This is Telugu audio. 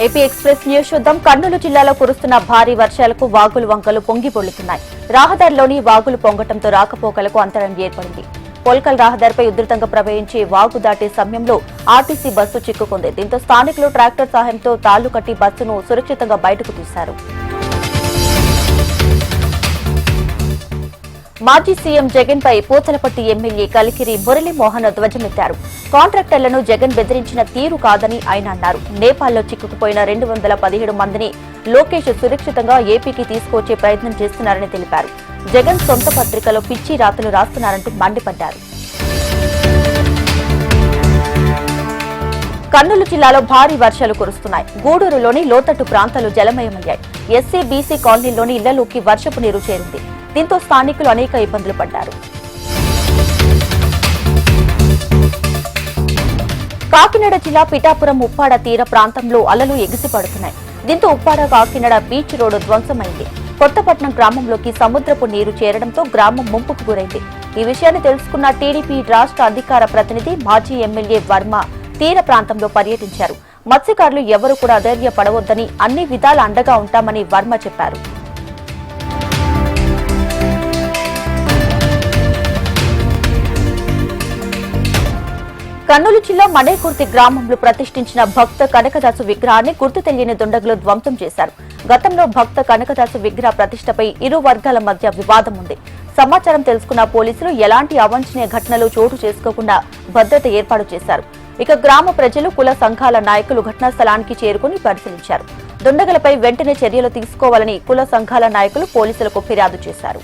ఏపీ ఎక్స్ప్రెస్ న్యూస్ చూద్దాం. కర్నూలు జిల్లాలో కురుస్తున్న భారీ వర్షాలకు వాగులు వంకలు పొంగి పొర్లుతున్నాయి. రహదారిలోని వాగులు పొంగటంతో రాకపోకలకు అంతరం ఏర్పడింది. పోల్కల్ రహదారిపై ఉధృతంగా ప్రవహించి వాగు దాటే సమయంలో ఆర్టీసీ బస్సు చిక్కుకుంది. దీంతో స్థానికులు ట్రాక్టర్ సహాయంతో తాళ్లు కట్టి బస్సును సురక్షితంగా బయటకు తీశారు. మాజీ సీఎం జగన్ పై పూతలపట్టి ఎమ్మెల్యే కలికిరి మురళీమోహన్ ధ్వజమెత్తారు. కాంట్రాక్టర్లను జగన్ బెదిరించిన తీరు కాదని ఆయన అన్నారు. నేపాల్లో చిక్కుకుపోయిన 217 మందిని లోకేష్ సురక్షితంగా ఏపీకి తీసుకొచ్చే ప్రయత్నం చేస్తున్నారని తెలిపారు. జగన్ సొంత పత్రికలో పిచ్చి రాతలు రాస్తున్నారంటూ మండిపడ్డారు. కర్నూలు జిల్లాలో భారీ వర్షాలు కురుస్తున్నాయి. గూడూరులోని లోతట్టు ప్రాంతాలు జలమయమయ్యాయి. ఎస్సీ బీసీ కాలనీలోని ఇళ్లలోకి వర్షపు నీరు చేరింది. దీంతో స్థానికులు అనేక ఇబ్బందులు పడ్డారు. కాకినాడ జిల్లా పిఠాపురం ఉప్పాడ తీర ప్రాంతంలో అలలు ఎగిసిపడుతున్నాయి. దీంతో ఉప్పాడ కాకినాడ బీచ్ రోడ్డు ధ్వంసమైంది. కొత్తపట్నం గ్రామంలోకి సముద్రపు నీరు చేరడంతో గ్రామం ముంపుకు గురైంది. ఈ విషయాన్ని తెలుసుకున్న టీడీపీ రాష్ట్ర అధికార ప్రతినిధి మాజీ ఎమ్మెల్యే వర్మ తీర ప్రాంతంలో పర్యటించారు. మత్స్యకారులు ఎవరూ కూడా అధైర్యపడవద్దని, అన్ని విధాల అండగా ఉంటామని వర్మ చెప్పారు. కర్నూలు జిల్లా మనేకుర్తి గ్రామంలో ప్రతిష్ఠించిన భక్త కనకదాసు విగ్రహాన్ని గుర్తు తెలియని దుండగులు ధ్వంసం చేశారు. గతంలో భక్త కనకదాసు విగ్రహ ప్రతిష్టపై ఇరు వర్గాల మధ్య వివాదం ఉంది. సమాచారం తెలుసుకున్న పోలీసులు ఎలాంటి అవాంఛనీయ ఘటనలు చోటు చేసుకోకుండా భద్రత ఏర్పాటు చేశారు. ఇక గ్రామ ప్రజలు, కుల సంఘాల నాయకులు ఘటనా స్థలానికి చేరుకుని పరిశీలించారు. దుండగులపై వెంటనే చర్యలు తీసుకోవాలని కుల సంఘాల నాయకులు పోలీసులకు ఫిర్యాదు చేశారు.